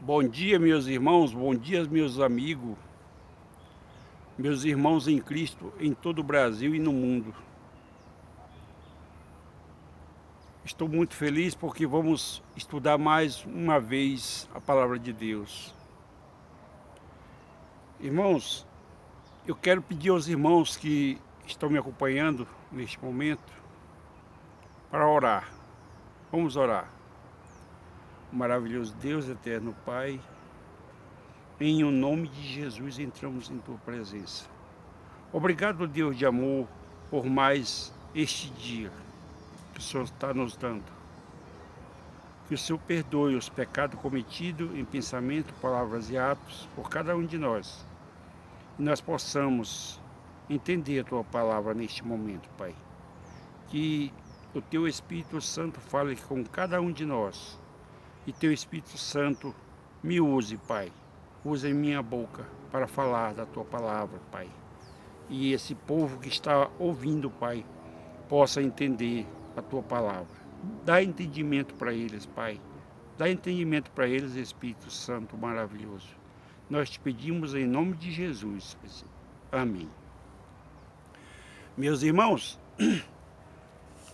Bom dia, meus irmãos, bom dia, meus amigos, meus irmãos em Cristo em todo o Brasil e no mundo. Estou muito feliz porque vamos estudar mais uma vez a palavra de Deus. Irmãos, eu quero pedir aos irmãos que estão me acompanhando neste momento para orar. Vamos orar. Maravilhoso Deus, eterno Pai, em o nome de Jesus entramos em Tua presença. Obrigado, Deus de amor, por mais este dia que o Senhor está nos dando. Que o Senhor perdoe os pecados cometidos em pensamento, palavras e atos por cada um de nós. E nós possamos entender a Tua palavra neste momento, Pai. Que o Teu Espírito Santo fale com cada um de nós. E Teu Espírito Santo me use, Pai. Use minha boca para falar da Tua palavra, Pai. E esse povo que está ouvindo, Pai, possa entender a Tua palavra. Dá entendimento para eles, Pai. Dá entendimento para eles, Espírito Santo maravilhoso. Nós te pedimos em nome de Jesus. Amém. Meus irmãos,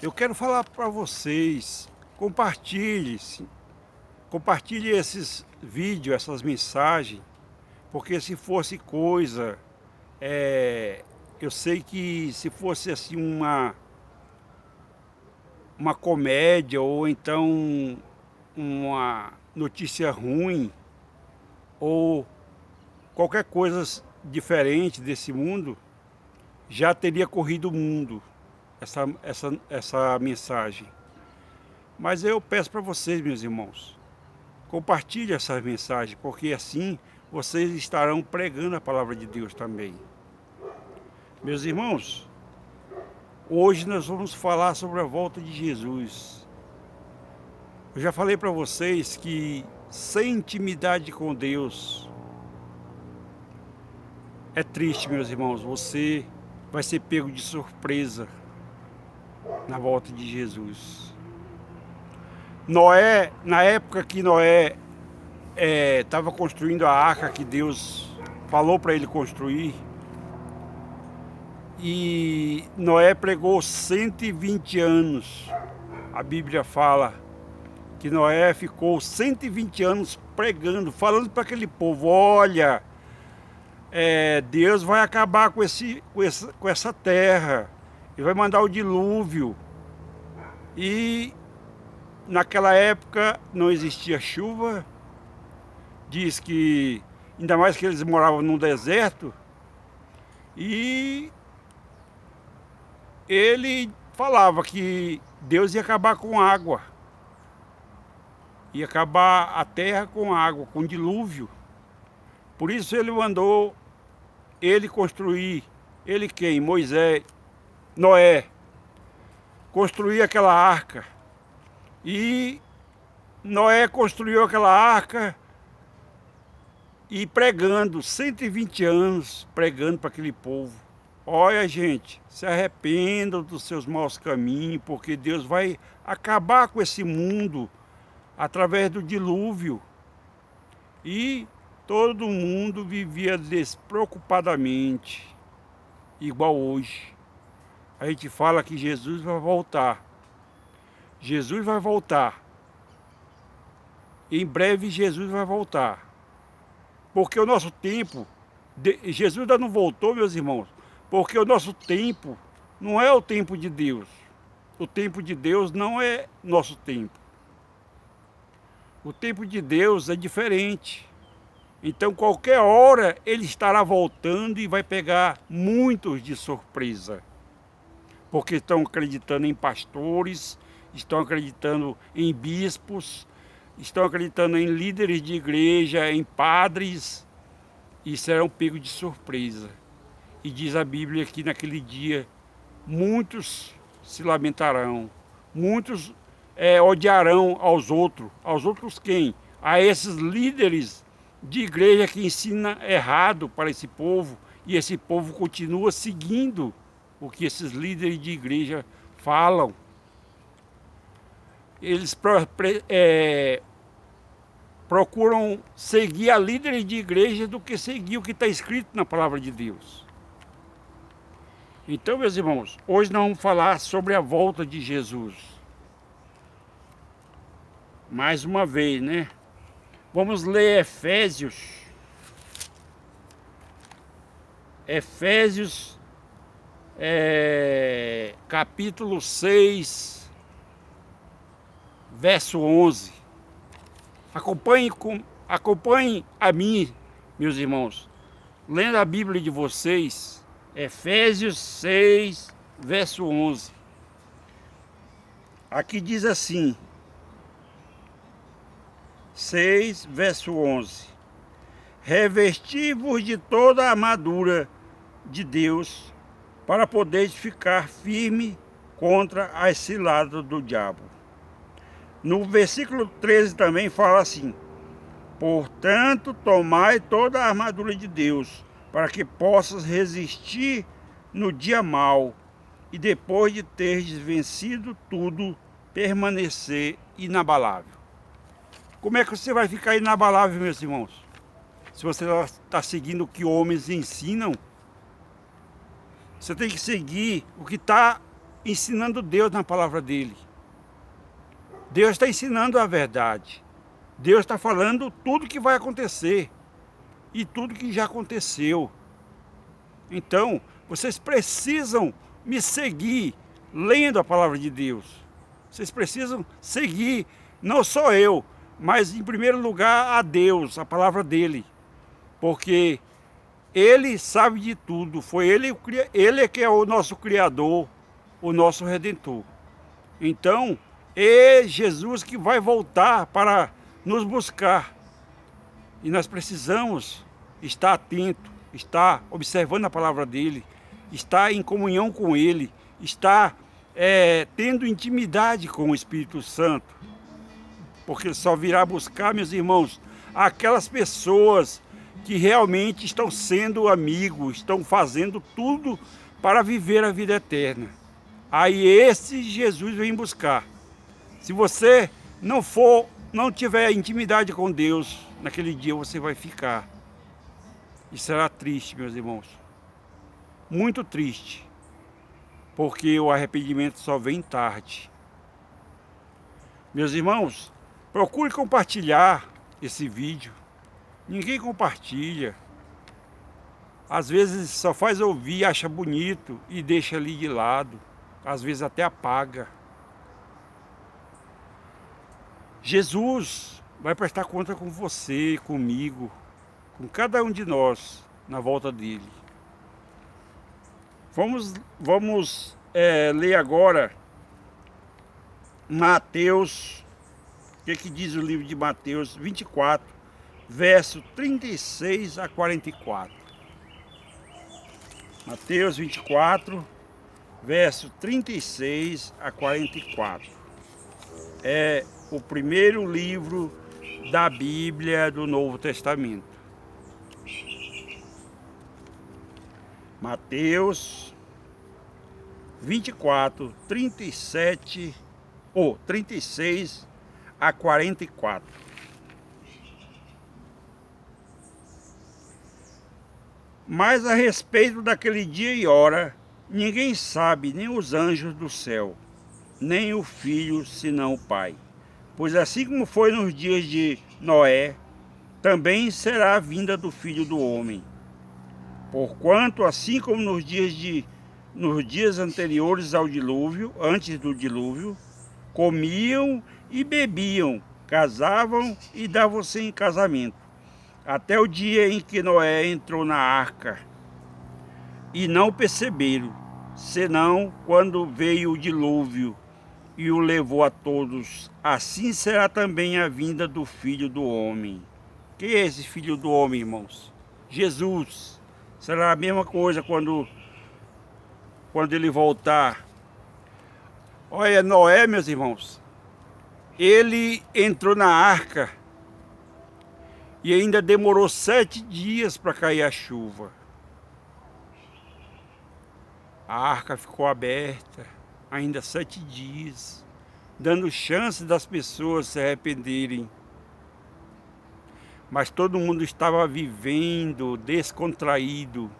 eu quero falar para vocês, compartilhe esses vídeos, essas mensagens, porque se fosse coisa, eu sei que se fosse assim uma comédia ou então uma notícia ruim ou qualquer coisa diferente desse mundo, já teria corrido o mundo essa mensagem. Mas eu peço para vocês, meus irmãos, compartilhe essa mensagem, porque assim vocês estarão pregando a palavra de Deus também. Meus irmãos, hoje nós vamos falar sobre a volta de Jesus. Eu já falei para vocês que sem intimidade com Deus é triste, meus irmãos. Você vai ser pego de surpresa na volta de Jesus. Noé, na época que Noé estava construindo a arca que Deus falou para ele construir, e Noé pregou 120 anos. A Bíblia fala que Noé ficou 120 anos pregando, falando para aquele povo: olha, Deus vai acabar com essa terra, e vai mandar o dilúvio. E naquela época não existia chuva, diz que, ainda mais que eles moravam num deserto, e ele falava que Deus ia acabar com água, ia acabar a terra com água, com dilúvio. Por isso ele mandou ele construir, ele quem? Moisés, Noé, construir aquela arca. E Noé construiu aquela arca e pregando, 120 anos pregando para aquele povo: olha, gente, se arrependam dos seus maus caminhos, porque Deus vai acabar com esse mundo através do dilúvio. E todo mundo vivia despreocupadamente, igual hoje. A gente fala que Jesus vai voltar. Jesus vai voltar. Em breve Jesus vai voltar. Porque o nosso tempo, Jesus ainda não voltou, meus irmãos, porque o nosso tempo não é o tempo de Deus. O tempo de Deus não é nosso tempo. O tempo de Deus é diferente. Então, qualquer hora, Ele estará voltando e vai pegar muitos de surpresa. Porque estão acreditando em pastores, estão acreditando em bispos, estão acreditando em líderes de igreja, em padres, e serão pegos de surpresa. E diz a Bíblia que naquele dia muitos se lamentarão, muitos odiarão aos outros quem? A esses líderes de igreja que ensinam errado para esse povo, e esse povo continua seguindo o que esses líderes de igreja falam. Eles procuram seguir a líderes de igreja do que seguir o que está escrito na palavra de Deus. Então, meus irmãos, hoje nós vamos falar sobre a volta de Jesus. Mais uma vez, né? Vamos ler Efésios, capítulo 6, verso 11. Acompanhem a mim, meus irmãos, lendo a Bíblia de vocês, Efésios 6, verso 11. Aqui diz assim, 6, verso 11. Revesti-vos de toda a armadura de Deus, para poderes ficar firme contra as ciladas do diabo. No versículo 13 também fala assim: portanto, tomai toda a armadura de Deus, para que possas resistir no dia mau, e depois de teres vencido tudo, permanecer inabalável. Como é que você vai ficar inabalável, meus irmãos? Se você está seguindo o que homens ensinam, você tem que seguir o que está ensinando Deus na palavra dele. Deus está ensinando a verdade. Deus está falando tudo que vai acontecer e tudo que já aconteceu. Então, vocês precisam me seguir lendo a palavra de Deus. Vocês precisam seguir, não só eu, mas em primeiro lugar a Deus, a palavra dele. Porque ele sabe de tudo. Foi ele que é o nosso Criador, o nosso Redentor. Então, é Jesus que vai voltar para nos buscar. E nós precisamos estar atento, estar observando a palavra dele, estar em comunhão com ele, estar tendo intimidade com o Espírito Santo. Porque ele só virá buscar, meus irmãos, aquelas pessoas que realmente estão sendo amigos, estão fazendo tudo para viver a vida eterna. Aí esse Jesus vem buscar. Se você não tiver intimidade com Deus, naquele dia você vai ficar. E será triste, meus irmãos. Muito triste. Porque o arrependimento só vem tarde. Meus irmãos, procure compartilhar esse vídeo. Ninguém compartilha. Às vezes só faz ouvir, acha bonito e deixa ali de lado. Às vezes até apaga. Jesus vai prestar conta com você, comigo, com cada um de nós na volta dele. Vamos ler agora Mateus, o que diz o livro de Mateus 24, verso 36 a 44. Mateus 24, verso 36 a 44. É o primeiro livro da Bíblia do Novo Testamento. Mateus 24, 36 a 44. Mas a respeito daquele dia e hora, ninguém sabe, nem os anjos do céu, nem o Filho, senão o Pai. Pois assim como foi nos dias de Noé, também será a vinda do Filho do Homem. Porquanto, assim como nos dias anteriores ao dilúvio, antes do dilúvio, comiam e bebiam, casavam e davam-se em casamento, até o dia em que Noé entrou na arca, e não perceberam, senão quando veio o dilúvio e o levou a todos. Assim será também a vinda do Filho do Homem. Quem é esse Filho do Homem, irmãos? Jesus. Será a mesma coisa quando ele voltar. Olha, Noé, meus irmãos, ele entrou na arca e ainda demorou 7 dias para cair a chuva. A arca ficou aberta ainda 7 dias, dando chance das pessoas se arrependerem. mas todo mundo estava vivendo descontraído,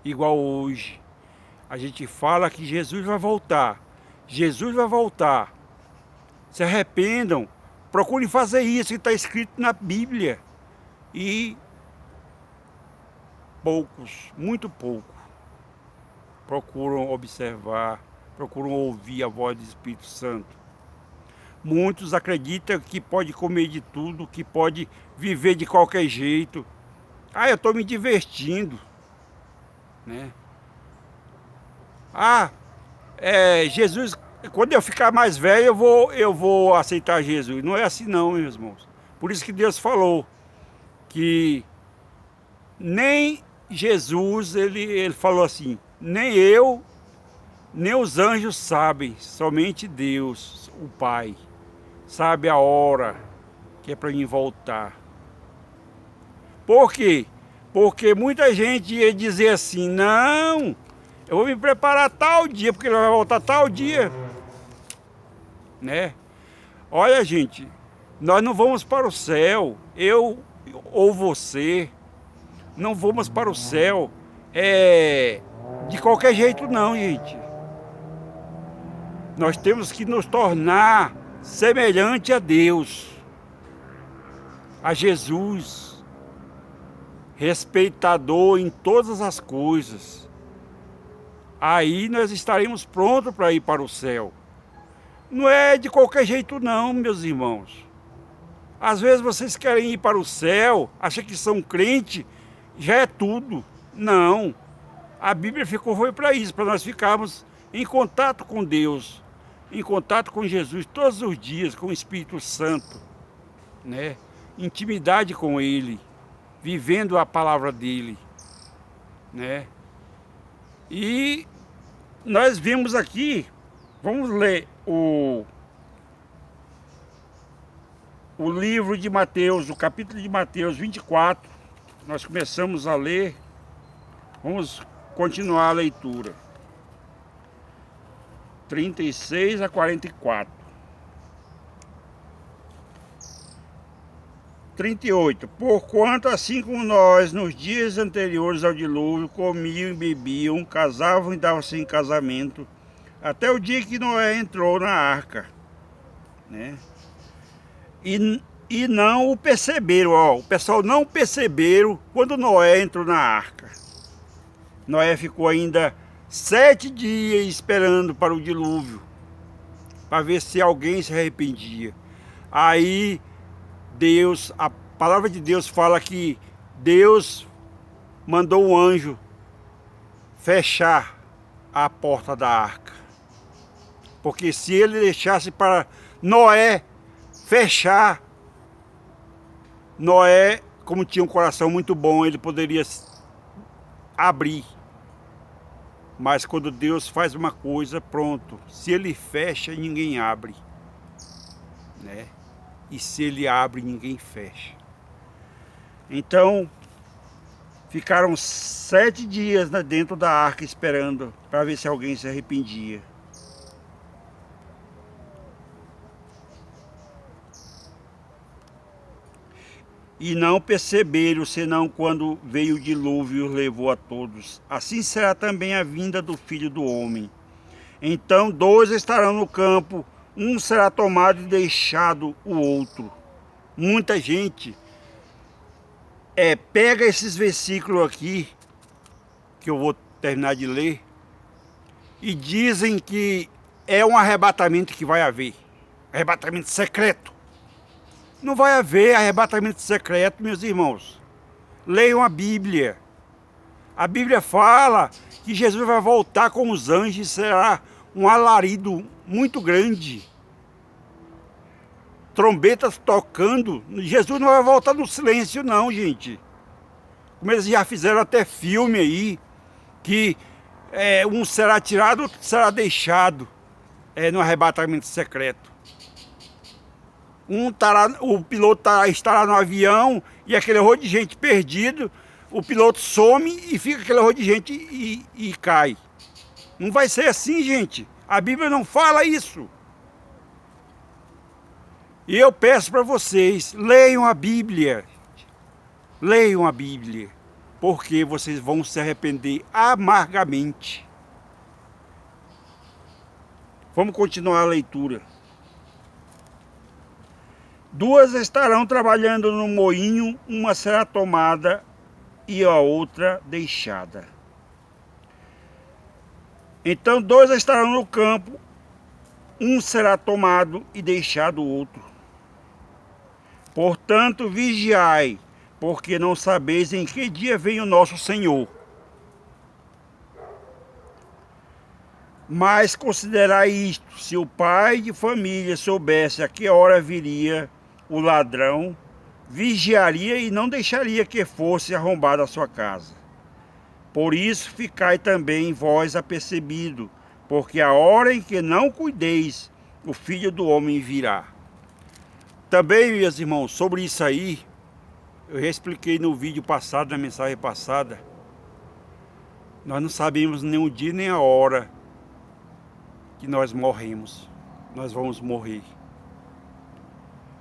igual hoje. A gente fala que Jesus vai voltar. Jesus vai voltar. Se arrependam, procurem fazer isso que está escrito na Bíblia. E poucos, muito pouco, procuram observar, procuram ouvir a voz do Espírito Santo. Muitos acreditam que pode comer de tudo, que pode viver de qualquer jeito. Eu estou me divertindo, né? Jesus, quando eu ficar mais velho, eu vou aceitar Jesus. Não é assim não, meus irmãos. Por isso que Deus falou que nem Jesus, ele falou assim, nem eu, nem os anjos sabem, somente Deus, o Pai, sabe a hora que é para mim voltar. Por quê? Porque muita gente ia dizer assim, não, eu vou me preparar tal dia, porque ele vai voltar tal dia, né? Olha, gente, nós não vamos para o céu, eu ou você, não vamos para o céu de qualquer jeito não, gente. Nós temos que nos tornar semelhante a Deus, a Jesus, respeitador em todas as coisas. Aí nós estaremos prontos para ir para o céu. Não é de qualquer jeito não, meus irmãos. Às vezes vocês querem ir para o céu, acham que são crente, já é tudo. Não. A Bíblia foi para isso, para nós ficarmos em contato com Deus, em contato com Jesus todos os dias, com o Espírito Santo, né? Intimidade com Ele, vivendo a palavra dEle, né? E nós vimos aqui, vamos ler o livro de Mateus, o capítulo de Mateus 24, nós começamos a ler, vamos continuar a leitura, 36 a 44. 38. Porquanto assim como nós, nos dias anteriores ao dilúvio, comiam e bebiam, casavam e davam-se em casamento, até o dia que Noé entrou na arca, né? E não o perceberam, o pessoal não perceberam quando Noé entrou na arca. Noé ficou ainda 7 dias esperando para o dilúvio, para ver se alguém se arrependia. Aí Deus, a palavra de Deus fala que Deus mandou um anjo fechar a porta da arca. Porque se ele deixasse para Noé fechar, Noé, como tinha um coração muito bom, ele poderia abrir. Mas quando Deus faz uma coisa, pronto. Se ele fecha, ninguém abre, né? E se ele abre, ninguém fecha. Então, ficaram 7 dias dentro da arca esperando para ver se alguém se arrependia. E não perceberam, senão quando veio o dilúvio e os levou a todos. Assim será também a vinda do Filho do Homem. Então 2 estarão no campo, um será tomado e deixado o outro. Muita gente pega esses versículos aqui, que eu vou terminar de ler, e dizem que é um arrebatamento que vai haver. Arrebatamento secreto. Não vai haver arrebatamento secreto, meus irmãos. Leiam a Bíblia. A Bíblia fala que Jesus vai voltar com os anjos e será um alarido muito grande. Trombetas tocando. Jesus não vai voltar no silêncio não, gente. Como eles já fizeram até filme aí, que um será tirado, outro será deixado no arrebatamento secreto. O piloto estará no avião e aquele horror de gente perdido, o piloto some e fica aquele horror de gente e cai. Não vai ser assim, gente. A Bíblia não fala isso. E eu peço para vocês, leiam a Bíblia. Leiam a Bíblia, porque vocês vão se arrepender amargamente. Vamos continuar a leitura. 2 estarão trabalhando no moinho, uma será tomada e a outra deixada. Então 2 estarão no campo, um será tomado e deixado o outro. Portanto, vigiai, porque não sabeis em que dia vem o nosso Senhor. Mas considerai isto, se o pai de família soubesse a que hora viria o ladrão, vigiaria e não deixaria que fosse arrombada a sua casa. Por isso ficai também vós apercebido, porque a hora em que não cuideis, o Filho do Homem virá. Também, meus irmãos, sobre isso aí, eu já expliquei no vídeo passado, na mensagem passada, nós não sabemos nem o dia nem a hora que nós morremos, nós vamos morrer.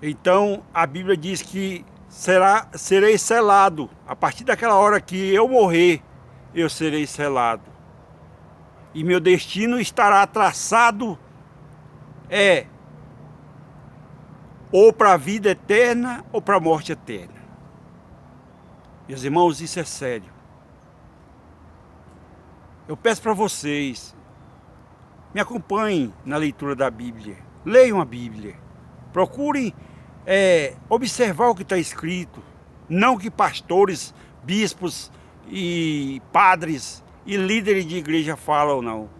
Então a Bíblia diz que serei selado. A partir daquela hora que eu morrer, eu serei selado. E meu destino estará traçado ou para a vida eterna ou para a morte eterna. Meus irmãos, isso é sério. Eu peço para vocês, me acompanhem na leitura da Bíblia. Leiam a Bíblia. Procurem observar o que está escrito. Não que pastores, bispos e padres e líderes de igreja falam, não.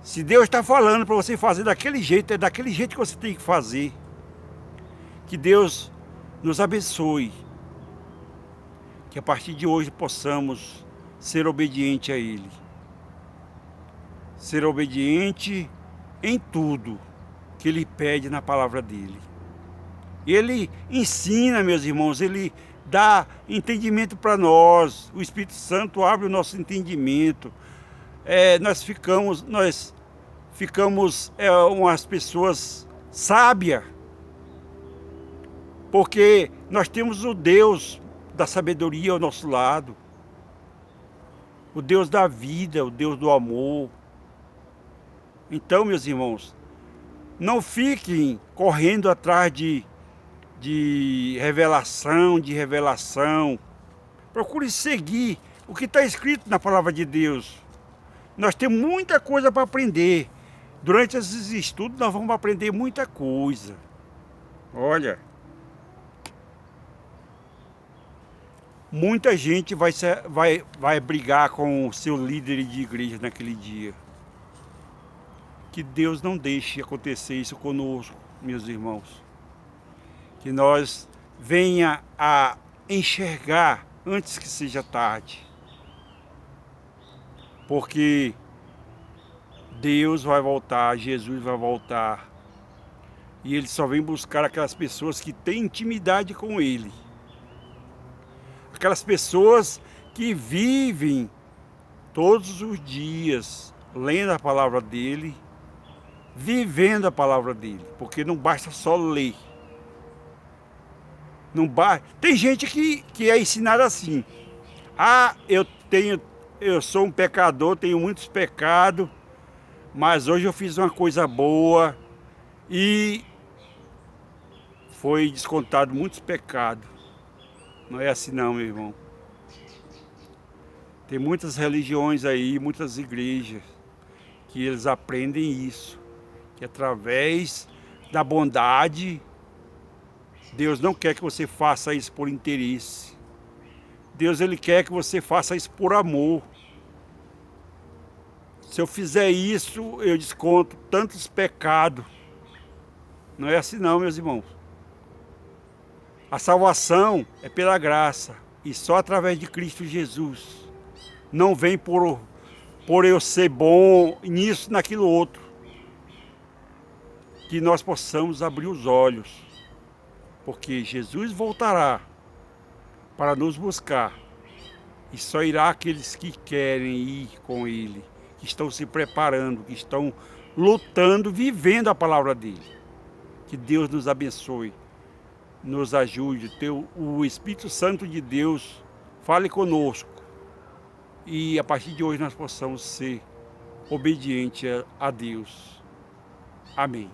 Se Deus está falando para você fazer daquele jeito, é daquele jeito que você tem que fazer. Que Deus nos abençoe. Que a partir de hoje possamos ser obedientes a Ele. Ser obediente em tudo que Ele pede na palavra dEle. Ele ensina, meus irmãos, Ele dá entendimento para nós. O Espírito Santo abre o nosso entendimento. Nós ficamos umas pessoas sábias, porque nós temos o Deus da sabedoria ao nosso lado, o Deus da vida, o Deus do amor. Então, meus irmãos, não fiquem correndo atrás de revelação. Procure seguir o que está escrito na palavra de Deus. Nós temos muita coisa para aprender. Durante esses estudos nós vamos aprender muita coisa. Olha, muita gente vai brigar com o seu líder de igreja naquele dia. Que Deus não deixe acontecer isso conosco, meus irmãos. Que nós venha a enxergar antes que seja tarde. Porque Deus vai voltar, Jesus vai voltar. E Ele só vem buscar aquelas pessoas que têm intimidade com Ele. Aquelas pessoas que vivem todos os dias lendo a palavra dEle, vivendo a palavra dEle. Porque não basta só ler. Não basta. Tem gente que é ensinada assim. Eu sou um pecador, tenho muitos pecados, mas hoje eu fiz uma coisa boa e foi descontado muitos pecados. Não é assim não, meu irmão. Tem muitas religiões aí, muitas igrejas, que eles aprendem isso. Que através da bondade, Deus não quer que você faça isso por interesse. Deus, Ele quer que você faça isso por amor. Se eu fizer isso, eu desconto tantos pecados. Não é assim não, meus irmãos. A salvação é pela graça e só através de Cristo Jesus. Não vem por eu ser bom nisso, naquilo outro. Que nós possamos abrir os olhos, porque Jesus voltará para nos buscar e só irá aqueles que querem ir com Ele, que estão se preparando, que estão lutando, vivendo a palavra dEle. Que Deus nos abençoe, nos ajude, o Espírito Santo de Deus fale conosco. E a partir de hoje nós possamos ser obedientes a Deus. Amém.